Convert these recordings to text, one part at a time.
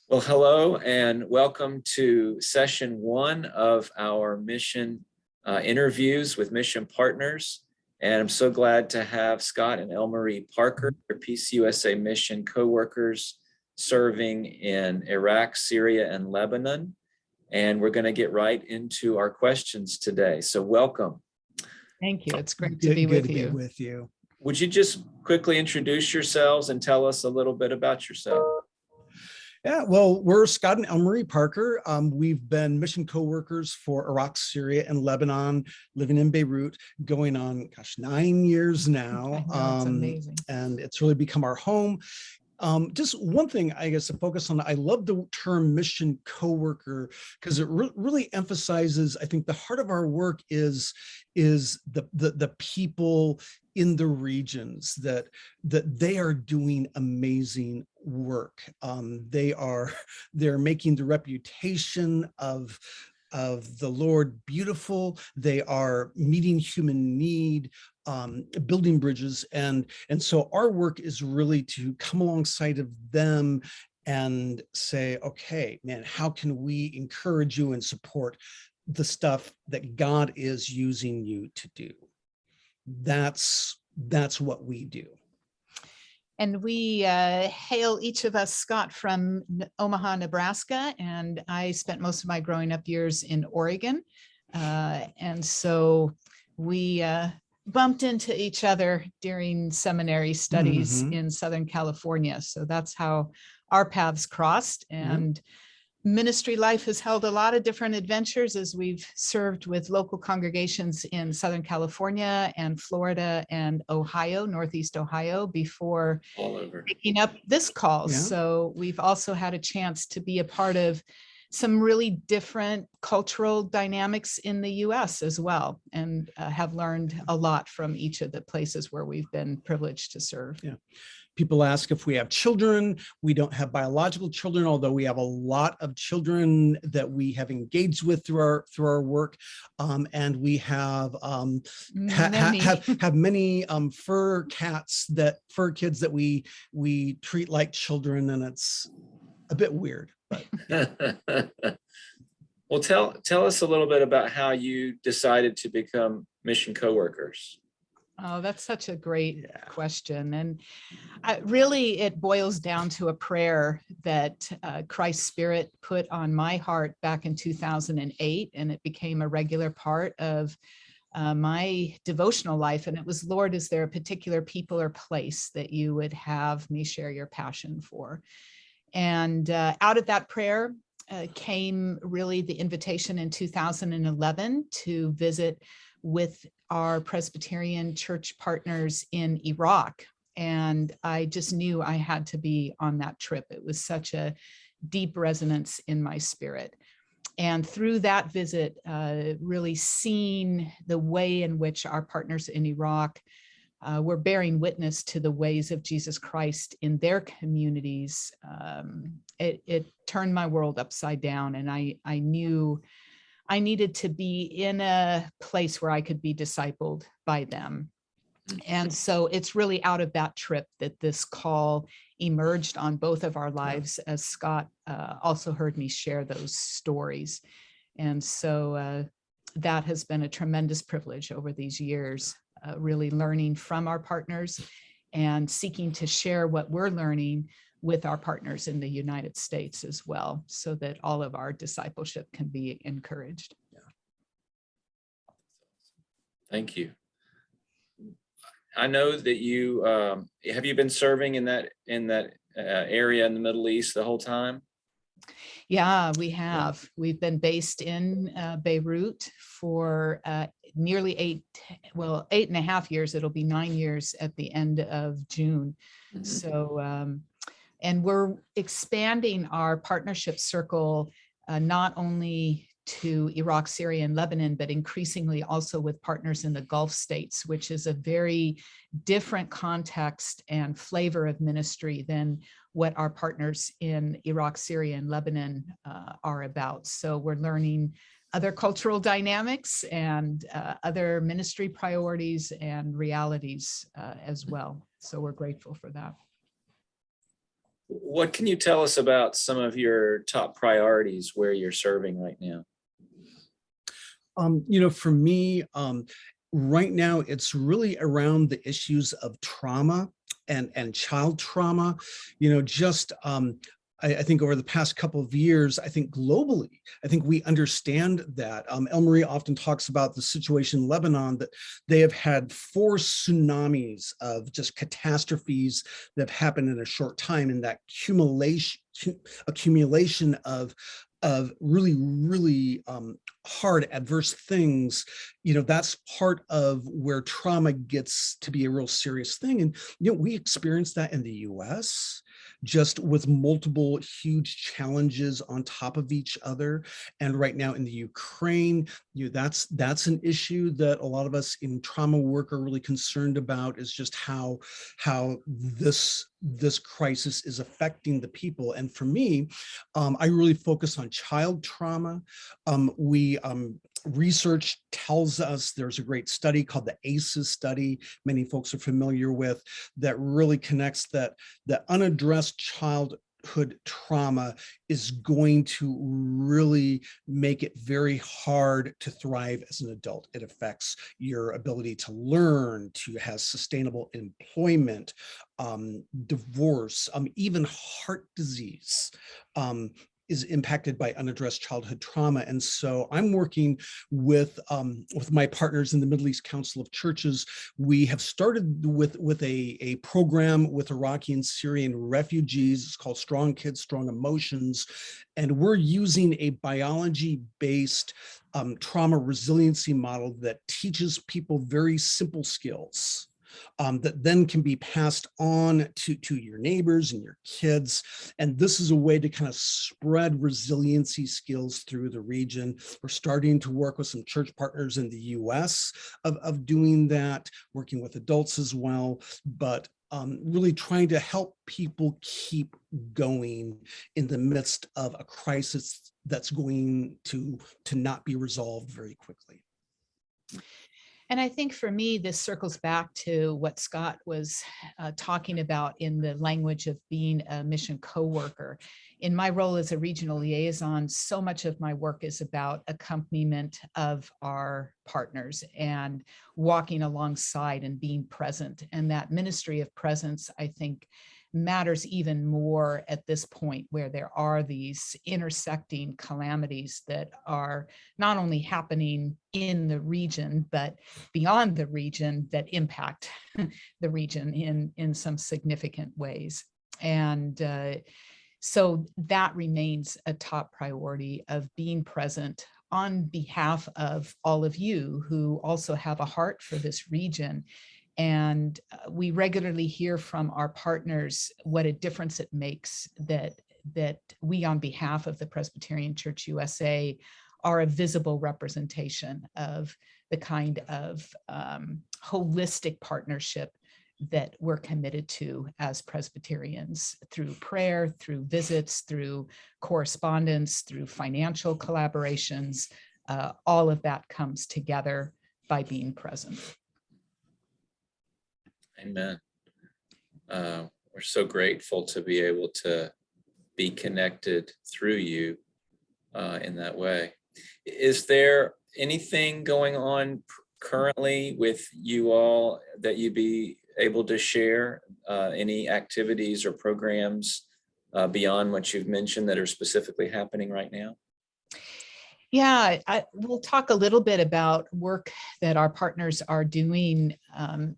Well, hello and welcome to session one of our mission interviews with mission partners. And I'm so glad to have Scott and Elmarie Parker, their PCUSA mission co-workers serving in Iraq, Syria, and Lebanon. And we're going to get right into our questions today. So welcome. Thank you. It's great to be with you. Would you just quickly introduce yourselves and tell us a little bit about yourself? Yeah, well, we're Scott and Elmarie Parker. We've been mission co-workers for Iraq, Syria, and Lebanon, living in Beirut, going on, 9 years now. It's amazing. And it's really become our home. Just one thing, I guess, to focus on, I love the term mission co-worker because it really emphasizes, I think the heart of our work is the people in the regions that they are doing amazing work. They're making the reputation of the Lord beautiful. They are meeting human need, building bridges, and so our work is really to come alongside of them and say, okay, man, how can we encourage you and support the stuff that God is using you to do? That's what we do. And we hail each of us, Scott, from Omaha, Nebraska, and I spent most of my growing up years in Oregon. And so we bumped into each other during seminary studies in Southern California. So that's how our paths crossed. And ministry life has held a lot of different adventures as we've served with local congregations in Southern California and Florida and Ohio, Northeast Ohio, before picking up this call. Yeah. So we've also had a chance to be a part of some really different cultural dynamics in the US as well, and have learned a lot from each of the places where we've been privileged to serve. Yeah. People ask if we have children. We don't have biological children, although we have a lot of children that we have engaged with through our work, and we have many fur kids that we treat like children, and it's a bit weird. But. Well, tell us a little bit about how you decided to become mission co-workers. Oh, that's such a great question. And really, it boils down to a prayer that Christ's Spirit put on my heart back in 2008, and it became a regular part of my devotional life. And it was, Lord, is there a particular people or place that you would have me share your passion for? And out of that prayer came really the invitation in 2011 to visit with our Presbyterian church partners in Iraq. And I just knew I had to be on that trip. It was such a deep resonance in my spirit. And through that visit, really seeing the way in which our partners in Iraq were bearing witness to the ways of Jesus Christ in their communities, it turned my world upside down. And I knew I needed to be in a place where I could be discipled by them. And so it's really out of that trip that this call emerged on both of our lives, as Scott also heard me share those stories. And so that has been a tremendous privilege over these years, really learning from our partners and seeking to share what we're learning with our partners in the United States as well, so that all of our discipleship can be encouraged. Yeah. Thank you. I know that you have you been serving in that area in the Middle East the whole time? Yeah, we have. Yeah. We've been based in Beirut for nearly 8.5 years. It'll be 9 years at the end of June. So. And we're expanding our partnership circle, not only to Iraq, Syria, and Lebanon, but increasingly also with partners in the Gulf states, which is a very different context and flavor of ministry than what our partners in Iraq, Syria, and Lebanon are about. So we're learning other cultural dynamics and other ministry priorities and realities as well. So we're grateful for that. What can you tell us about some of your top priorities where you're serving right now? For me, right now, it's really around the issues of trauma and child trauma. Just I think over the past couple of years, I think globally, I think we understand that. Elmarie often talks about the situation in Lebanon, that they have had 4 tsunamis of just catastrophes that have happened in a short time, and that accumulation of really hard adverse things. That's part of where trauma gets to be a real serious thing. And we experienced that in the US, just with multiple huge challenges on top of each other. And right now in the Ukraine, that's an issue that a lot of us in trauma work are really concerned about, is just how this crisis is affecting the people. And for me, I really focus on child trauma. Research tells us, there's a great study called the ACEs study, many folks are familiar with, that really connects that the unaddressed childhood trauma is going to really make it very hard to thrive as an adult. It affects your ability to learn, to have sustainable employment, divorce, even heart disease. Is impacted by unaddressed childhood trauma. And so I'm working with my partners in the Middle East Council of Churches. We have started with a program with Iraqi and Syrian refugees. It's called Strong Kids, Strong Emotions. And we're using a biology-based trauma resiliency model that teaches people very simple skills that then can be passed on to your neighbors and your kids. And this is a way to kind of spread resiliency skills through the region. We're starting to work with some church partners in the US of doing that, working with adults as well, but really trying to help people keep going in the midst of a crisis that's going to not be resolved very quickly. And I think for me, this circles back to what Scott was talking about in the language of being a mission co-worker. In my role as a regional liaison, so much of my work is about accompaniment of our partners and walking alongside and being present. And that ministry of presence, I think, matters even more at this point, where there are these intersecting calamities that are not only happening in the region, but beyond the region, that impact the region in some significant ways. And so that remains a top priority, of being present on behalf of all of you who also have a heart for this region. And we regularly hear from our partners what a difference it makes that we, on behalf of the Presbyterian Church USA, are a visible representation of the kind of holistic partnership that we're committed to as Presbyterians, through prayer, through visits, through correspondence, through financial collaborations. All of that comes together by being present. Amen. We're so grateful to be able to be connected through you in that way. Is there anything going on currently with you all that you'd be able to share? Any activities or programs beyond what you've mentioned that are specifically happening right now? Yeah, we'll talk a little bit about work that our partners are doing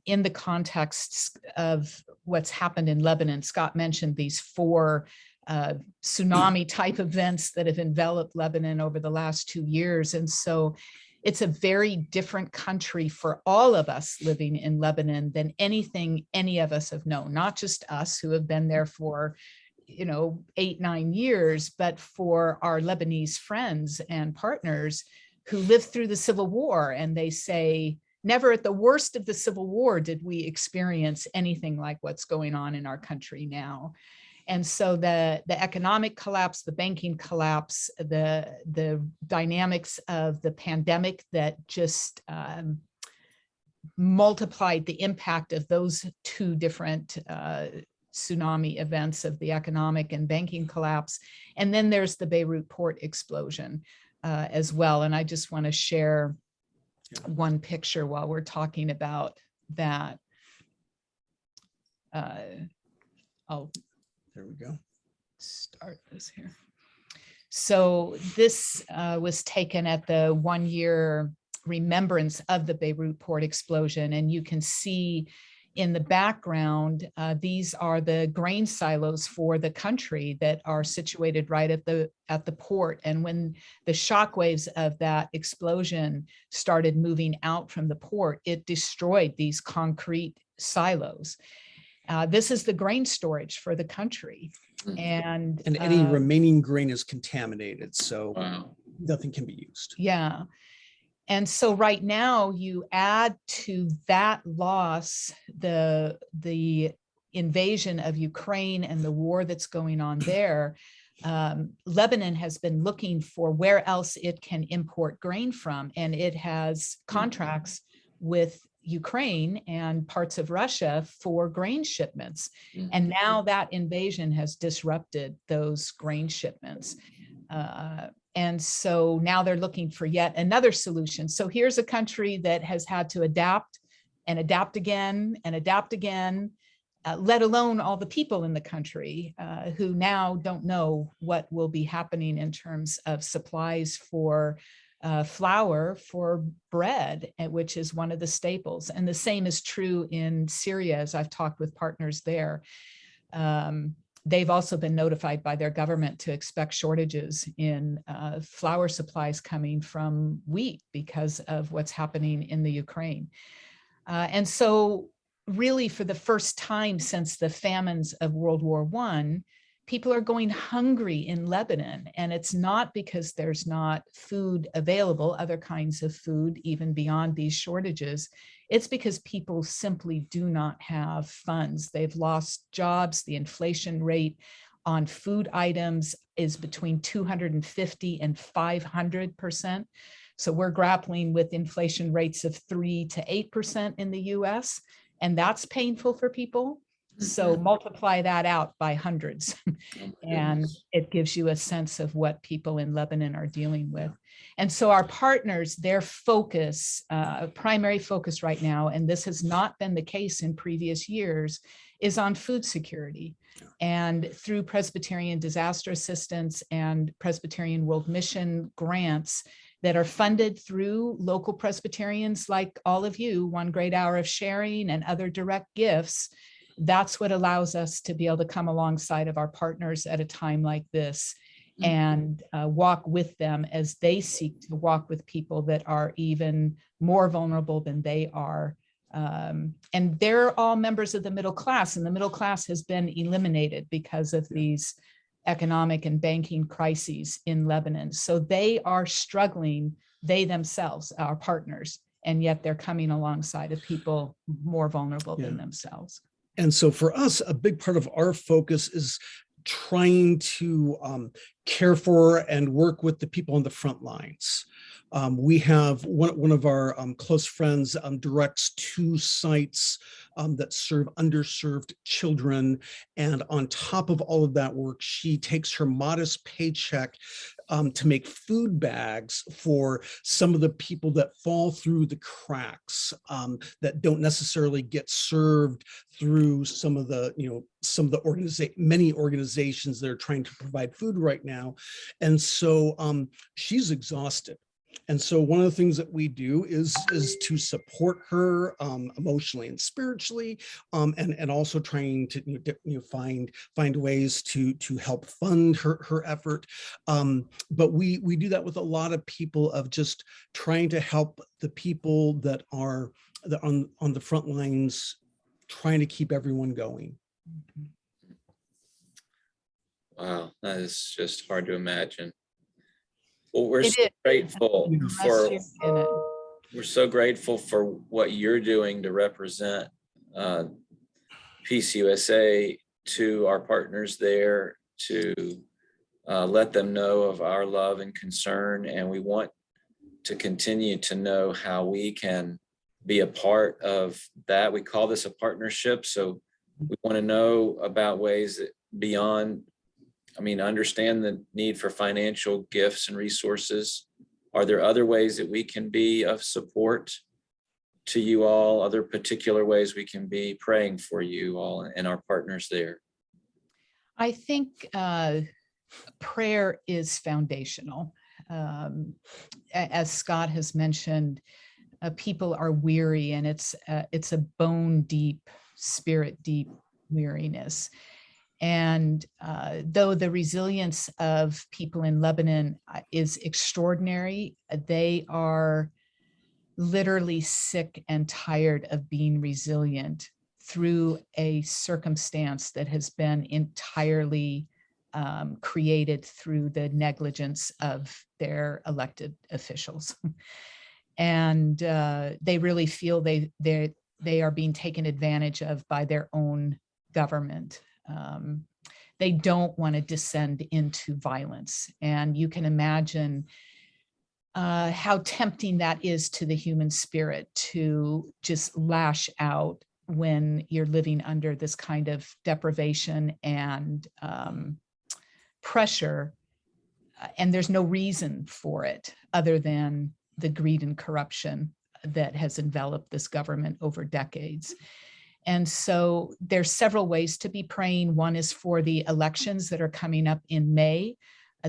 in the context of what's happened in Lebanon. Scott mentioned these 4 tsunami type events that have enveloped Lebanon over the last 2 years. And so it's a very different country for all of us living in Lebanon than anything any of us have known, not just us who have been there for 8-9 years, but for our Lebanese friends and partners who lived through the Civil War. And they say, never at the worst of the Civil War did we experience anything like what's going on in our country now. And so the economic collapse, the banking collapse, the dynamics of the pandemic that just multiplied the impact of those 2 different tsunami events of the economic and banking collapse. And then there's the Beirut port explosion as well. And I just want to share one picture while we're talking about that. I'll There we go. start this here. So this was taken at the 1-year remembrance of the Beirut port explosion. And you can see in the background, these are the grain silos for the country that are situated right at the port. And when the shockwaves of that explosion started moving out from the port, it destroyed these concrete silos. This is the grain storage for the country. And any remaining grain is contaminated, so Wow. nothing can be used. Yeah. And so right now you add to that loss, the invasion of Ukraine and the war that's going on there. Lebanon has been looking for where else it can import grain from, and it has contracts with Ukraine and parts of Russia for grain shipments. And now that invasion has disrupted those grain shipments. And so now they're looking for yet another solution. So here's a country that has had to adapt and adapt again and adapt again, let alone all the people in the country who now don't know what will be happening in terms of supplies for flour for bread, which is one of the staples. And the same is true in Syria, as I've talked with partners there. They've also been notified by their government to expect shortages in flour supplies coming from wheat because of what's happening in the Ukraine. And so really for the first time since the famines of World War I, people are going hungry in Lebanon. And it's not because there's not food available, other kinds of food, even beyond these shortages. It's because people simply do not have funds. They've lost jobs. The inflation rate on food items is between 250 and 500%. So we're grappling with inflation rates of 3 to 8% in the US, and that's painful for people. So multiply that out by hundreds, and it gives you a sense of what people in Lebanon are dealing with. And so our partners, their focus, primary focus right now, and this has not been the case in previous years, is on food security. And through Presbyterian Disaster Assistance and Presbyterian World Mission grants that are funded through local Presbyterians like all of you, One Great Hour of Sharing and other direct gifts, that's what allows us to be able to come alongside of our partners at a time like this and walk with them as they seek to walk with people that are even more vulnerable than they are. And they're all members of the middle class, and the middle class has been eliminated because of these economic and banking crises in Lebanon. So they are struggling, they themselves, our partners, and yet they're coming alongside of people more vulnerable than themselves. And so for us, a big part of our focus is trying to care for and work with the people on the front lines. We have one of our close friends directs 2 sites that serve underserved children. And on top of all of that work, she takes her modest paycheck to make food bags for some of the people that fall through the cracks, that don't necessarily get served through some of the many organizations that are trying to provide food right now. And so she's exhausted. And so one of the things that we do is to support her emotionally and spiritually, and also trying to find ways to help fund her effort. But we do that with a lot of people, of just trying to help the people that are on the front lines, trying to keep everyone going. Wow, that is just hard to imagine. Well, we're It so is. grateful for Unless you're in it. we're so grateful for what you're doing to represent PCUSA to our partners there, to let them know of our love and concern. And we want to continue to know how we can be a part of that. We call this a partnership. So We want to know about ways that beyond, understand the need for financial gifts and resources. Are there other ways that we can be of support to you all, other particular ways we can be praying for you all and our partners there? I think prayer is foundational. As Scott has mentioned, people are weary, and it's a bone deep, spirit deep weariness. And though the resilience of people in Lebanon is extraordinary, they are literally sick and tired of being resilient through a circumstance that has been entirely created through the negligence of their elected officials. And they really feel they are being taken advantage of by their own government. They don't want to descend into violence. And you can imagine how tempting that is to the human spirit to just lash out when you're living under this kind of deprivation and pressure, and there's no reason for it other than the greed and corruption that has enveloped this government over decades. And so there's several ways to be praying. One is for the elections that are coming up in May.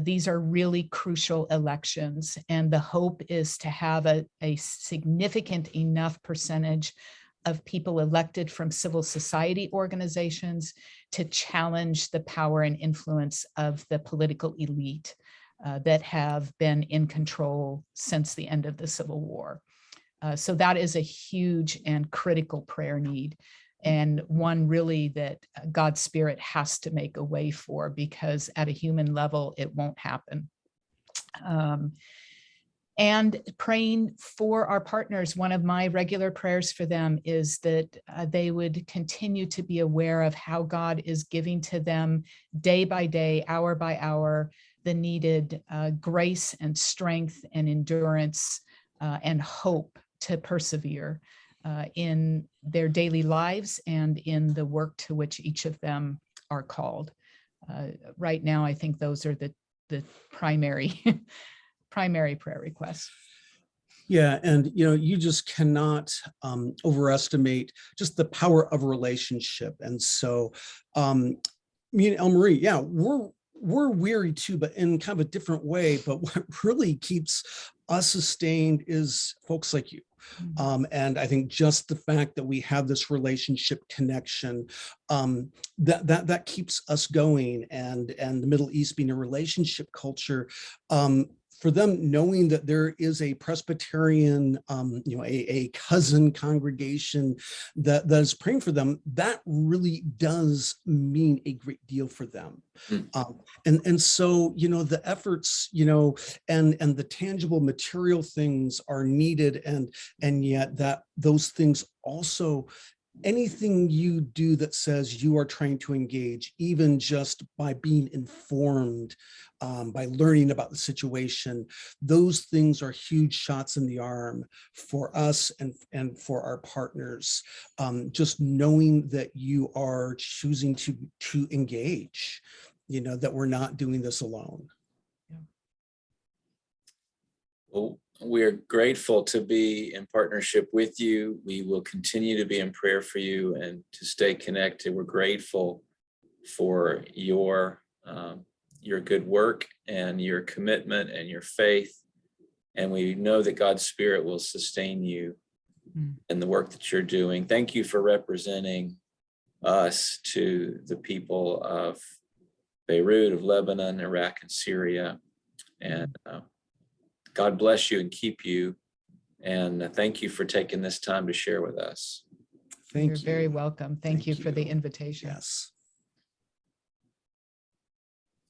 These are really crucial elections, and the hope is to have a significant enough percentage of people elected from civil society organizations to challenge the power and influence of the political elite that have been in control since the end of the Civil War. So that is a huge and critical prayer need, and one really that God's Spirit has to make a way for, because at a human level, it won't happen. And praying for our partners, one of my regular prayers for them is that they would continue to be aware of how God is giving to them day by day, hour by hour, the needed grace and strength and endurance and hope to persevere in their daily lives and in the work to which each of them are called. Right now, I think those are the primary prayer requests. Yeah, and you just cannot overestimate just the power of a relationship. And so, me and Elmarie, yeah, we're weary too, but in kind of a different way. But what really keeps us sustained is folks like you. And I think just the fact that we have this relationship connection, that keeps us going. And the Middle East being a relationship culture, for them knowing that there is a Presbyterian, a cousin congregation that is praying for them, that really does mean a great deal for them. And so, the efforts, and the tangible material things are needed, and yet that those things also, anything you do that says you are trying to engage, even just by being informed, by learning about the situation, those things are huge shots in the arm for us and for our partners. Just knowing that you are choosing to engage, that we're not doing this alone. Well, we're grateful to be in partnership with you. We will continue to be in prayer for you and to stay connected. We're grateful for your good work and your commitment and your faith. And we know that God's Spirit will sustain you in the work that you're doing. Thank you for representing us to the people of Beirut, of Lebanon, Iraq, and Syria. And God bless you and keep you. And thank you for taking this time to share with us. You're very welcome. Thank you for the invitation. Yes.